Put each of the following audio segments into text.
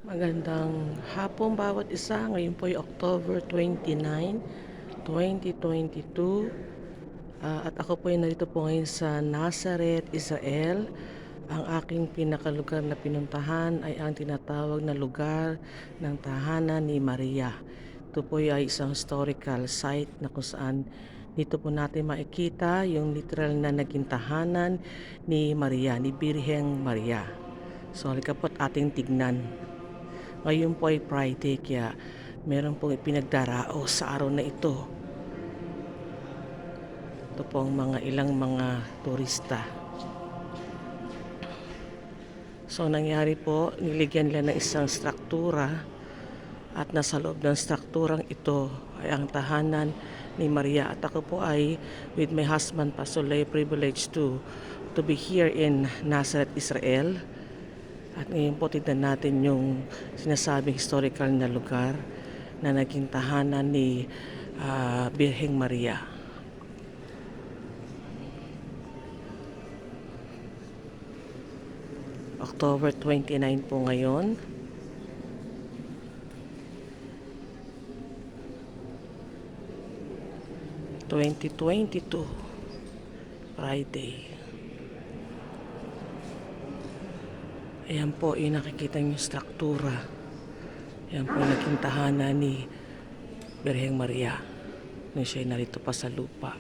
Magandang hapon bawat isa. Ngayon po ay October 29, 2022. At ako po ay narito po ngayon sa Nazareth, Israel. Ang aking pinakalugar na pinuntahan ay ang tinatawag na lugar ng tahanan ni Maria. Ito po ay isang historical site na kung saan dito po natin makikita yung literal na naging tahanan ni Maria, ni Birheng Maria. So halika po't ating tignan. Ngayon po ay Friday kaya meron pong ipinagdarao sa araw na ito. Ito po ang ilang mga turista. So nangyari po, niligyan nila ng isang struktura at nasa loob ng strukturang ito ay ang tahanan ni Maria. At ako po ay with my husband Pasolay privileged to be here in Nazareth, Israel. At ngayon po tignan natin yung sinasabing historical na lugar na naging tahanan ni Birheng Maria. October 29 po ngayon. (2022) Friday. Ayan po yung nakikita yung struktura. Ayan po naging tahanan ni Birheng Maria nung siya'y narito pa sa lupa.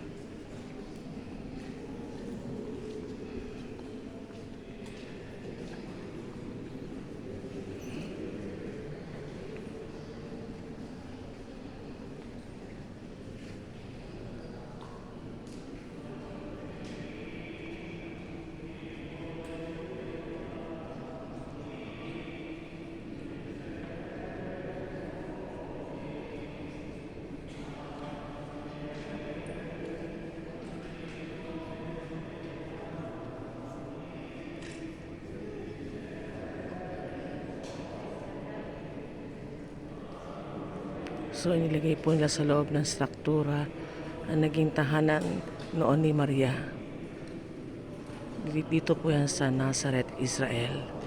So inilagay po nila sa loob ng struktura ang naging tahanan noon ni Maria. Dito po yan sa Nazareth, Israel.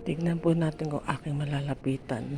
Tignan po natin kung aking malalapitan.